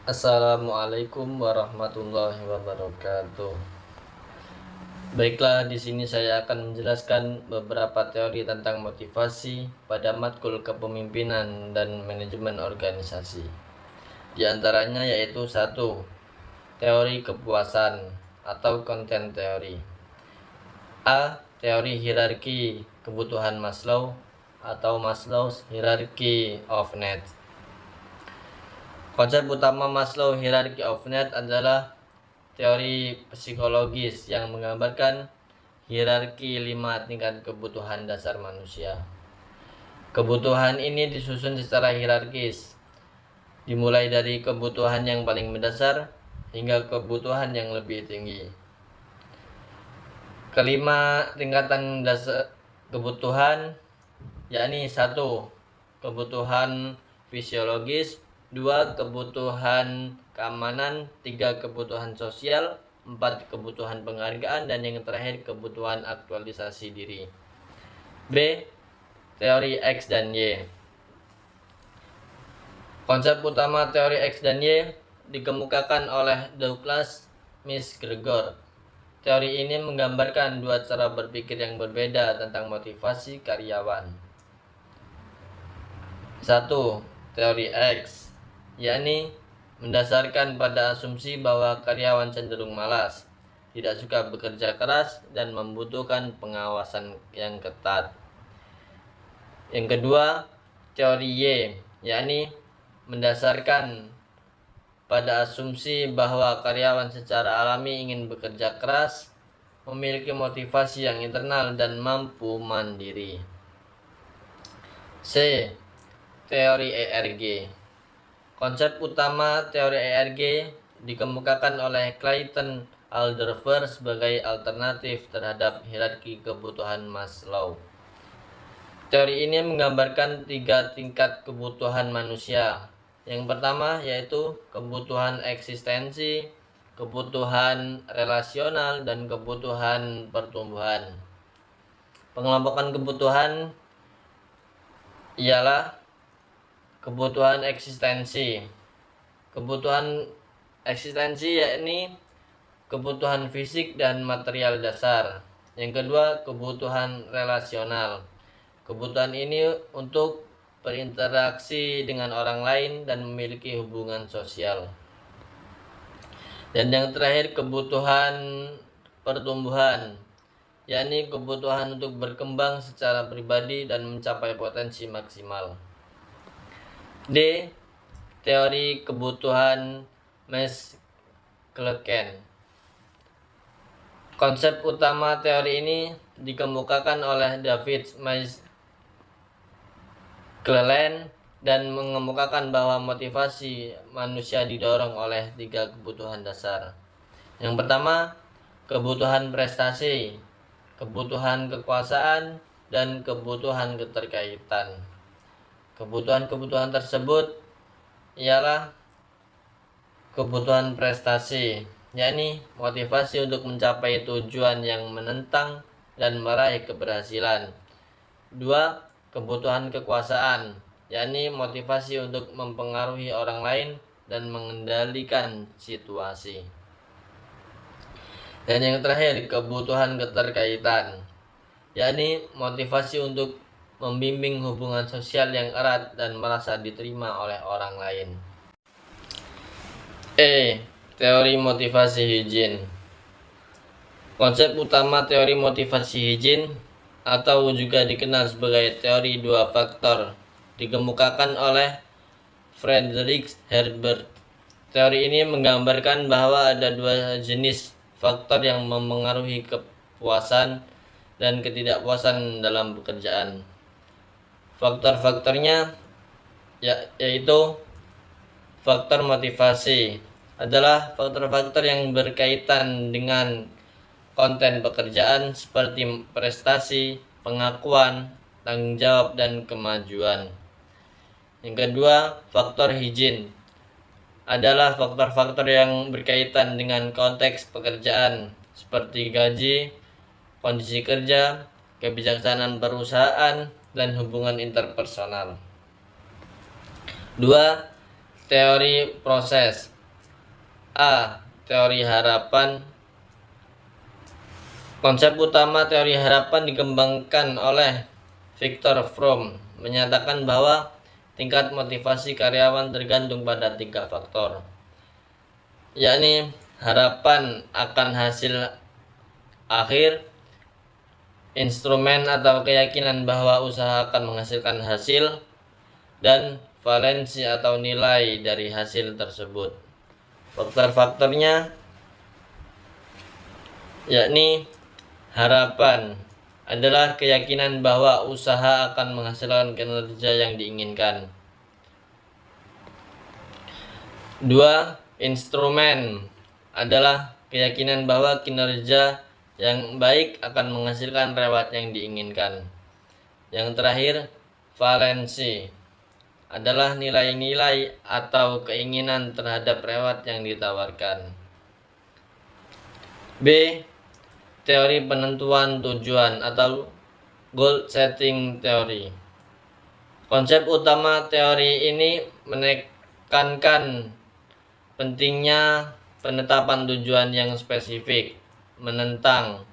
Assalamualaikum warahmatullahi wabarakatuh. Baiklah, di sini saya akan menjelaskan beberapa teori tentang motivasi pada matkul kepemimpinan dan manajemen organisasi. Di antaranya yaitu satu, teori kepuasan atau konten teori. A. Teori hierarki kebutuhan Maslow atau Maslow's Hierarchy of Needs. Konsep utama Maslow Hierarchy of Needs adalah teori psikologis yang menggambarkan hierarki 5 tingkat kebutuhan dasar manusia. Kebutuhan ini disusun secara hierarkis, dimulai dari kebutuhan yang paling mendasar hingga kebutuhan yang lebih tinggi. Kelima tingkatan dasar kebutuhan yakni 1. Kebutuhan fisiologis, 2. Kebutuhan keamanan, 3. Kebutuhan sosial, 4. Kebutuhan penghargaan, dan yang terakhir kebutuhan aktualisasi diri. B. Teori X dan Y. Konsep utama teori X dan Y dikemukakan oleh Douglas McGregor. Teori ini menggambarkan dua cara berpikir yang berbeda tentang motivasi karyawan. 1. Teori X, yakni mendasarkan pada asumsi bahwa karyawan cenderung malas, tidak suka bekerja keras, dan membutuhkan pengawasan yang ketat. Yang kedua, teori Y, yakni mendasarkan pada asumsi bahwa karyawan secara alami ingin bekerja keras, memiliki motivasi yang internal, dan mampu mandiri. C. Teori ERG. Konsep utama teori ERG dikemukakan oleh Clayton Alderfer sebagai alternatif terhadap hierarki kebutuhan Maslow. Teori ini menggambarkan 3 tingkat kebutuhan manusia. Yang pertama yaitu kebutuhan eksistensi, kebutuhan relasional, dan kebutuhan pertumbuhan. Pengelompokan kebutuhan ialah kebutuhan eksistensi. Kebutuhan eksistensi yakni kebutuhan fisik dan material dasar. Yang kedua, kebutuhan relasional. Kebutuhan ini untuk berinteraksi dengan orang lain dan memiliki hubungan sosial. Dan yang terakhir, kebutuhan pertumbuhan, yakni kebutuhan untuk berkembang secara pribadi dan mencapai potensi maksimal. D. Teori kebutuhan McClelland. Konsep utama teori ini dikemukakan oleh David McClelland dan mengemukakan bahwa motivasi manusia didorong oleh 3 kebutuhan dasar. Yang pertama, kebutuhan prestasi, kebutuhan kekuasaan, dan kebutuhan keterkaitan. Kebutuhan-kebutuhan tersebut ialah kebutuhan prestasi, yakni motivasi untuk mencapai tujuan yang menentang dan meraih keberhasilan. 2. Kebutuhan kekuasaan, yakni motivasi untuk mempengaruhi orang lain dan mengendalikan situasi. Dan yang terakhir, kebutuhan keterkaitan, yakni motivasi untuk membimbing hubungan sosial yang erat dan merasa diterima oleh orang lain. E. Teori motivasi Hugin. Konsep utama teori motivasi Hugin atau juga dikenal sebagai teori 2 faktor dikemukakan oleh Frederick Herbert. Teori ini menggambarkan bahwa ada 2 jenis faktor yang memengaruhi kepuasan dan ketidakpuasan dalam pekerjaan. Faktor-faktornya yaitu faktor motivasi adalah faktor-faktor yang berkaitan dengan konten pekerjaan seperti prestasi, pengakuan, tanggung jawab, dan kemajuan. Yang kedua, faktor Hugin adalah faktor-faktor yang berkaitan dengan konteks pekerjaan seperti gaji, kondisi kerja, kebijaksanaan perusahaan, dan hubungan interpersonal. 2. Teori proses A. Teori harapan. Konsep utama teori harapan dikembangkan oleh Viktor Fromm, menyatakan bahwa tingkat motivasi karyawan tergantung pada 3 faktor, yakni harapan akan hasil akhir, instrumen atau keyakinan bahwa usaha akan menghasilkan hasil, dan valensi atau nilai dari hasil tersebut. Faktor-faktornya yakni harapan adalah keyakinan bahwa usaha akan menghasilkan kinerja yang diinginkan. 2. Instrumen adalah keyakinan bahwa kinerja yang baik akan menghasilkan reward yang diinginkan. Yang terakhir, valensi adalah nilai-nilai atau keinginan terhadap reward yang ditawarkan. B. Teori penentuan tujuan atau goal setting theory. Konsep utama teori ini menekankan pentingnya penetapan tujuan yang spesifik, menentang,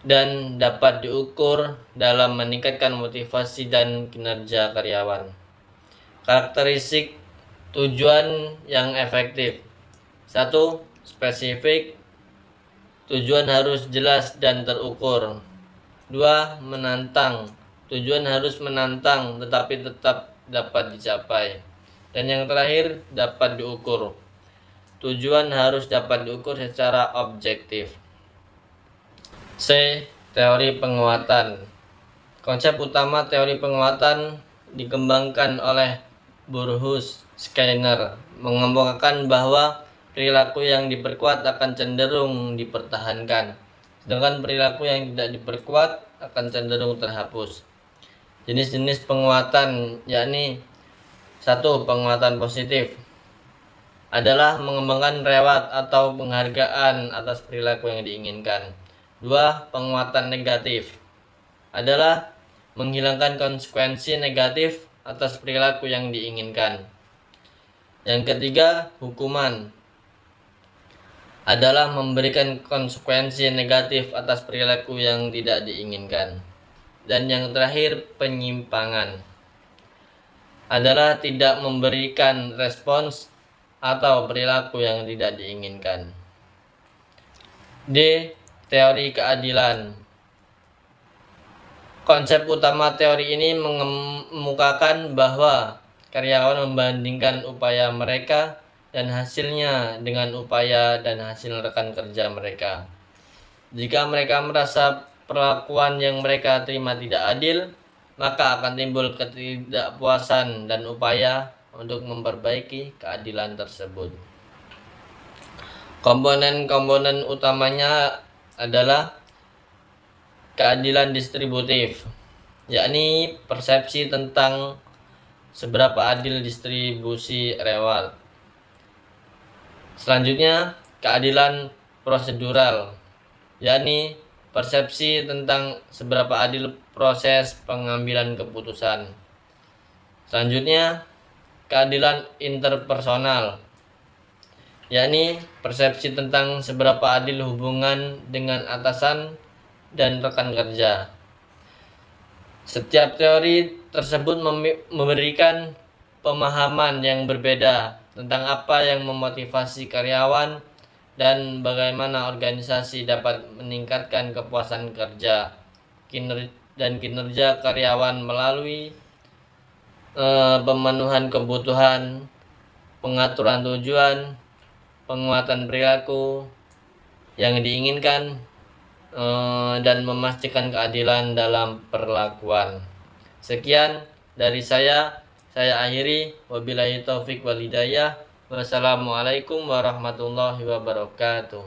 dan dapat diukur dalam meningkatkan motivasi dan kinerja karyawan. Karakteristik tujuan yang efektif. 1. Spesifik. Tujuan harus jelas dan terukur. 2. Menantang. Tujuan harus menantang tetapi tetap dapat dicapai. Dan yang terakhir, dapat diukur. Tujuan harus dapat diukur secara objektif. C. Teori penguatan. Konsep utama teori penguatan dikembangkan oleh Burrhus Skinner, mengemukakan bahwa perilaku yang diperkuat akan cenderung dipertahankan, sedangkan perilaku yang tidak diperkuat akan cenderung terhapus. Jenis-jenis penguatan yakni 1. Penguatan positif adalah mengembangkan reward atau penghargaan atas perilaku yang diinginkan. 2. Penguatan negatif adalah menghilangkan konsekuensi negatif atas perilaku yang diinginkan. Yang ketiga, hukuman adalah memberikan konsekuensi negatif atas perilaku yang tidak diinginkan. Dan yang terakhir, penyimpangan adalah tidak memberikan respons atau perilaku yang tidak diinginkan. D. Teori keadilan. Konsep utama teori ini mengemukakan bahwa karyawan membandingkan upaya mereka dan hasilnya dengan upaya dan hasil rekan kerja mereka. Jika mereka merasa perlakuan yang mereka terima tidak adil, maka akan timbul ketidakpuasan dan upaya untuk memperbaiki keadilan tersebut. Komponen-komponen utamanya adalah keadilan distributif, yakni persepsi tentang seberapa adil distribusi reward. Selanjutnya, keadilan prosedural, yakni persepsi tentang seberapa adil proses pengambilan keputusan. Selanjutnya, keadilan interpersonal, yakni persepsi tentang seberapa adil hubungan dengan atasan dan rekan kerja. Setiap teori tersebut memberikan pemahaman yang berbeda tentang apa yang memotivasi karyawan dan bagaimana organisasi dapat meningkatkan kepuasan kerja dan kinerja karyawan melalui pemenuhan kebutuhan, pengaturan tujuan, penguatan perilaku yang diinginkan, dan memastikan keadilan dalam perlakuan. Sekian dari saya akhiri. Wabillahi taufik wal hidayah. Wassalamualaikum warahmatullahi wabarakatuh.